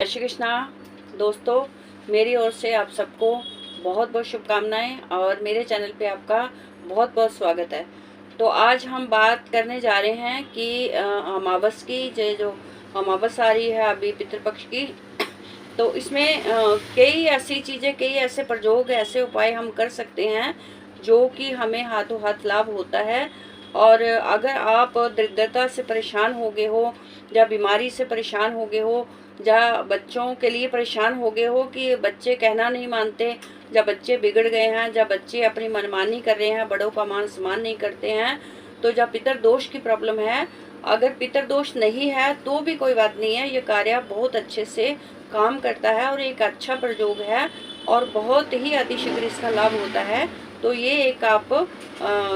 श्री कृष्णा। दोस्तों, मेरी ओर से आप सबको बहुत बहुत शुभकामनाएं और मेरे चैनल पे आपका बहुत बहुत स्वागत है। तो आज हम बात करने जा रहे हैं कि अमावस की जो अमावस आ रही है अभी पितृपक्ष की। तो इसमें कई ऐसी चीज़ें, कई ऐसे प्रयोग, ऐसे उपाय हम कर सकते हैं जो कि हमें हाथों हाथ लाभ होता है। और अगर आप दरिद्रता से परेशान हो गए हो या बीमारी से परेशान हो गए हो या बच्चों के लिए परेशान हो गए हो कि बच्चे कहना नहीं मानते, या बच्चे बिगड़ गए हैं, या बच्चे अपनी मनमानी कर रहे हैं, बड़ों का मान सम्मान नहीं करते हैं, तो जब पितर दोष की प्रॉब्लम है, अगर पितर दोष नहीं है तो भी कोई बात नहीं है, ये कार्य बहुत अच्छे से काम करता है और एक अच्छा प्रयोग है और बहुत ही अतिशीघ्र इसका लाभ होता है। तो ये एक आप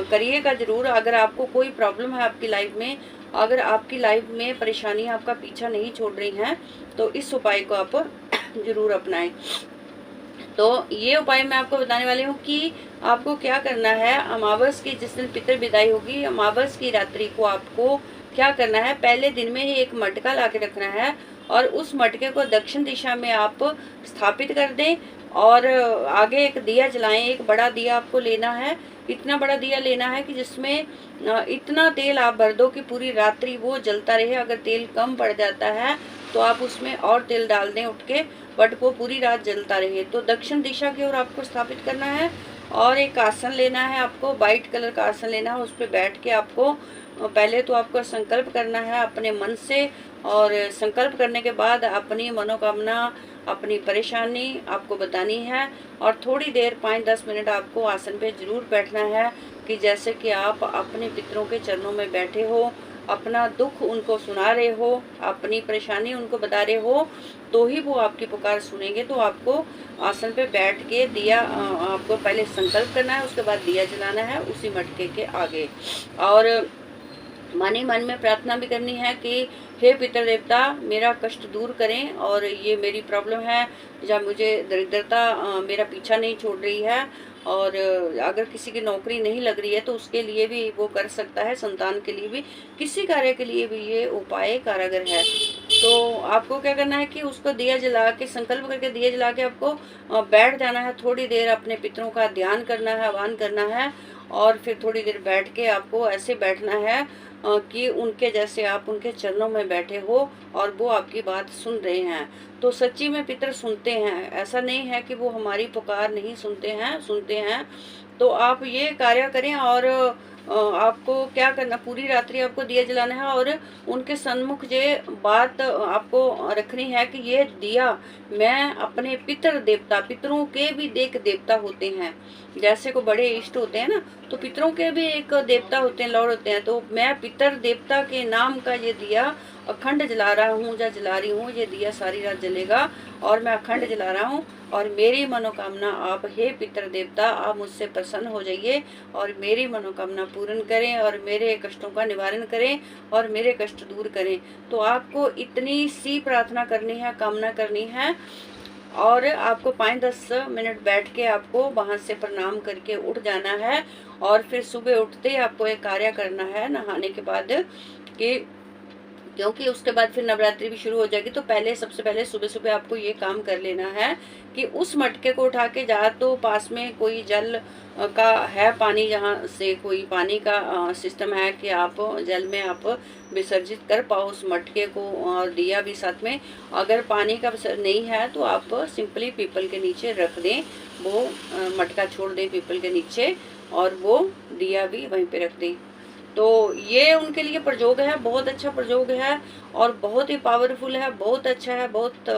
करिएगा ज़रूर। अगर आपको कोई प्रॉब्लम है आपकी लाइफ में, अगर आपकी लाइफ में परेशानी आपका पीछा नहीं छोड़ रही हैं, तो इस उपाय को आप ज़रूर अपनाएं। तो ये उपाय मैं आपको बताने वाली हूँ कि आपको क्या करना है। अमावस की जिस दिन पितर विदाई होगी, अमावस की रात्रि को आपको क्या करना है, पहले दिन में ही एक मटका ला के रखना है और उस मटके को दक्षिण दिशा में आप स्थापित कर दें और आगे एक दिया जलाएं। एक बड़ा दिया आपको लेना है, इतना बड़ा दिया लेना है कि जिसमें इतना तेल आप भर दो कि पूरी रात्रि वो जलता रहे। अगर तेल कम पड़ जाता है तो आप उसमें और तेल डाल दें उठ के, बट वो पूरी रात जलता रहे। तो दक्षिण दिशा की ओर आपको स्थापित करना है और एक आसन लेना है आपको, वाइट कलर का आसन लेना है। उस पर बैठ के आपको पहले तो आपको संकल्प करना है अपने मन से, और संकल्प करने के बाद अपनी मनोकामना, अपनी परेशानी आपको बतानी है और थोड़ी देर 5-10 मिनट आपको आसन पे जरूर बैठना है कि जैसे कि आप अपने पितरों के चरणों में बैठे हो, अपना दुख उनको सुना रहे हो, अपनी परेशानी उनको बता रहे हो, तो ही वो आपकी पुकार सुनेंगे। तो आपको आसन पे बैठ के दिया आपको पहले संकल्प करना है, उसके बाद दिया जलाना है उसी मटके के आगे, और मन ही मन में प्रार्थना भी करनी है कि हे पितर देवता, मेरा कष्ट दूर करें और ये मेरी प्रॉब्लम है, या मुझे दरिद्रता मेरा पीछा नहीं छोड़ रही है। और अगर किसी की नौकरी नहीं लग रही है तो उसके लिए भी वो कर सकता है, संतान के लिए भी, किसी कार्य के लिए भी ये उपाय कारगर है। तो आपको क्या करना है कि उसको दिया जला के, संकल्प करके दिया जला के आपको बैठ जाना है। थोड़ी देर अपने पितरों का ध्यान करना है, आह्वान करना है, और फिर थोड़ी देर बैठ के आपको ऐसे बैठना है कि उनके जैसे आप उनके चरणों में बैठे हो और वो आपकी बात सुन रहे हैं। तो सच्ची में पितर सुनते हैं, ऐसा नहीं है कि वो हमारी पुकार नहीं सुनते हैं, सुनते हैं। तो आप ये कार्य करें और आपको क्या करना, पूरी रात्रि आपको दिया जलाना है और उनके सन्मुख ये बात आपको रखनी है कि ये दिया मैं अपने पितर देवता, पितरों के भी देख देवता होते हैं, जैसे को बड़े इष्ट होते हैं ना, तो पितरों के भी एक देवता होते हैं, लॉर्ड होते हैं। तो मैं पितर देवता के नाम का ये दिया अखंड जला रहा हूँ या जला रही हूँ। ये दिया सारी रात जलेगा और मैं अखंड जला रहा हूँ, और मेरी मनोकामना आप, हे पितर देवता, आप मुझसे प्रसन्न हो जाइए और मेरी मनोकामना पूर्ण करें और मेरे कष्टों का निवारण करें और मेरे कष्ट दूर करें। तो आपको इतनी सी प्रार्थना करनी है, कामना करनी है, और आपको 5-10 मिनट बैठ के आपको वहाँ से प्रणाम करके उठ जाना है। और फिर सुबह उठते ही आपको एक कार्य करना है नहाने के बाद, कि क्योंकि उसके बाद फिर नवरात्रि भी शुरू हो जाएगी। तो पहले, सबसे पहले सुबह सुबह आपको ये काम कर लेना है कि उस मटके को उठा के, जहाँ तो पास में कोई जल का है, पानी, जहाँ से कोई पानी का सिस्टम है कि आप जल में आप विसर्जित कर पाओ उस मटके को, और दिया भी साथ में। अगर पानी का नहीं है तो आप सिंपली पीपल के नीचे रख दें, वो मटका छोड़ दें पीपल के नीचे और वो दिया भी वहीं पे रख दें। तो ये उनके लिए प्रयोग है, बहुत अच्छा प्रयोग है और बहुत ही पावरफुल है, बहुत अच्छा है, बहुत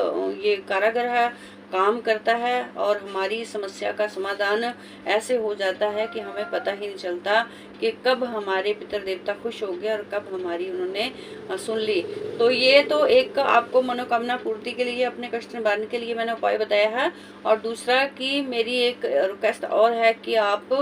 ये कारागर है, काम करता है और हमारी समस्या का समाधान ऐसे हो जाता है कि हमें पता ही नहीं चलता कि कब हमारे पितर देवता खुश हो गए और कब हमारी उन्होंने सुन ली। तो ये तो एक आपको मनोकामना पूर्ति के लिए, अपने कष्ट निवारण के लिए मैंने उपाय बताया है। और दूसरा कि मेरी एक रिक्वेस्ट और है कि आप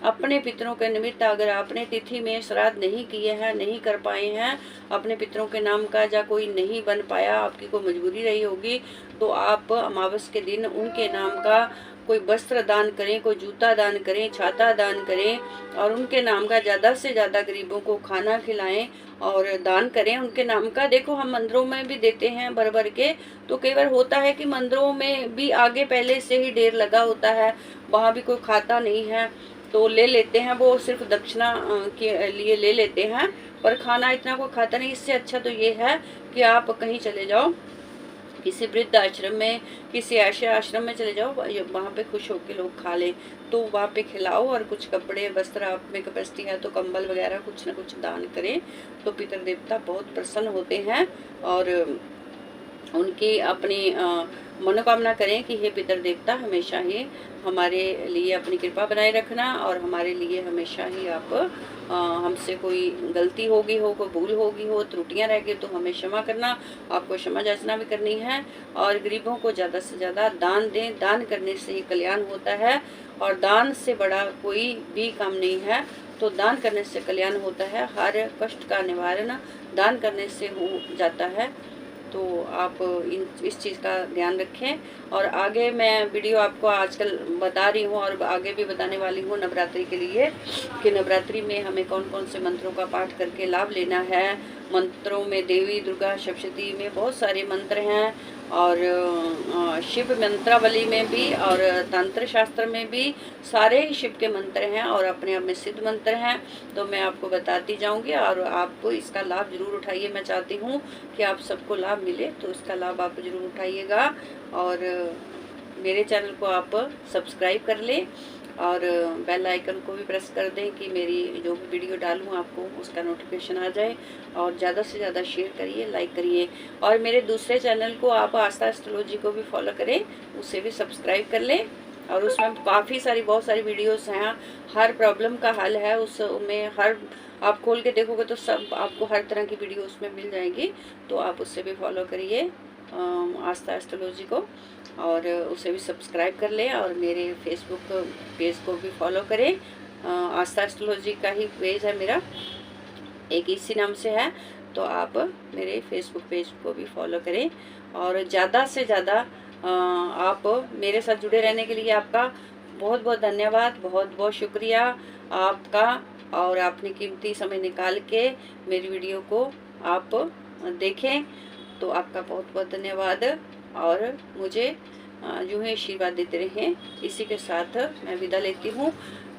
अपने पितरों के निमित्त, अगर आपने तिथि में श्राद्ध नहीं किए हैं, नहीं कर पाए हैं अपने पितरों के नाम का, या कोई नहीं बन पाया, आपकी कोई मजबूरी रही होगी, तो आप अमावस के दिन उनके नाम का कोई वस्त्र दान करें, कोई जूता दान करें, छाता दान करें और उनके नाम का ज़्यादा से ज़्यादा गरीबों को खाना खिलाएं और दान करें उनके नाम का। देखो हम मंदिरों में भी देते हैं भर भर के, तो कई बार होता है कि मंदिरों में भी आगे पहले से ही ढेर लगा होता है, वहाँ भी कोई खाता नहीं है तो ले लेते हैं, वो सिर्फ दक्षिणा के लिए ले लेते हैं, पर खाना इतना कोई खाता नहीं। इससे अच्छा तो ये है कि आप कहीं चले जाओ, किसी वृद्ध आश्रम में, किसी ऐसे आश्रम में चले जाओ, वहाँ पे खुश होकर लोग खा लें, तो वहाँ पे खिलाओ और कुछ कपड़े वस्त्र, आप में कैपेसिटी है तो कंबल वगैरह कुछ ना कुछ दान करें, तो पितर देवता बहुत प्रसन्न होते हैं और उनकी अपनी मनोकामना करें कि हे पितर देवता हमेशा ही हमारे लिए अपनी कृपा बनाए रखना और हमारे लिए हमेशा ही आप हमसे कोई गलती होगी हो, कोई भूल होगी हो, त्रुटियां रह गई तो हमें क्षमा करना, आपको क्षमा याचना भी करनी है। और गरीबों को ज़्यादा से ज़्यादा दान दें, दान करने से ही कल्याण होता है और दान से बड़ा कोई भी काम नहीं है, तो दान करने से कल्याण होता है, हर कष्ट का निवारण दान करने से हो जाता है। तो आप इस चीज़ का ध्यान रखें। और आगे मैं वीडियो आपको आजकल बता रही हूँ और आगे भी बताने वाली हूँ नवरात्रि के लिए कि नवरात्रि में हमें कौन कौन से मंत्रों का पाठ करके लाभ लेना है। मंत्रों में देवी दुर्गा सप्तशती में बहुत सारे मंत्र हैं और शिव मंत्रावली में भी और तंत्र शास्त्र में भी सारे ही शिव के मंत्र हैं और अपने आप में सिद्ध मंत्र हैं, तो मैं आपको बताती जाऊंगी और आपको इसका लाभ जरूर उठाइए। मैं चाहती हूँ कि आप सबको लाभ मिले, तो इसका लाभ आप जरूर उठाइएगा और मेरे चैनल को आप सब्सक्राइब कर लें और बेल आइकन को भी प्रेस कर दें कि मेरी जो भी वीडियो डालूँ आपको उसका नोटिफिकेशन आ जाए। और ज़्यादा से ज़्यादा शेयर करिए, लाइक करिए और मेरे दूसरे चैनल को आप आस्था एस्ट्रोलॉजी को भी फॉलो करें, उसे भी सब्सक्राइब कर लें और उसमें बहुत सारी वीडियोस हैं, हर प्रॉब्लम का हल है उसमें। हर आप खोल के देखोगे तो सब आपको हर तरह की वीडियो उसमें मिल जाएगी, तो आप उससे भी फॉलो करिए आस्था एस्ट्रोलॉजी को और उसे भी सब्सक्राइब कर लें और मेरे फेसबुक पेज को भी फॉलो करें। आस्था एस्ट्रोलॉजी का ही पेज है मेरा, एक इसी नाम से है, तो आप मेरे फेसबुक पेज को भी फॉलो करें और ज़्यादा से ज़्यादा आप मेरे साथ जुड़े रहने के लिए आपका बहुत बहुत धन्यवाद, बहुत बहुत शुक्रिया आपका। और आपने कीमती समय निकाल के मेरी वीडियो को आप देखें, तो आपका बहुत बहुत धन्यवाद और मुझे यूँ ही आशीर्वाद देते रहें। इसी के साथ मैं विदा लेती हूँ,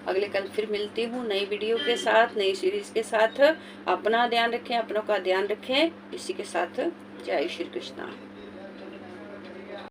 अगले कल फिर मिलती हूँ नई वीडियो के साथ, नई सीरीज़ के साथ। अपना ध्यान रखें, अपनों का ध्यान रखें। इसी के साथ जय श्री कृष्णा।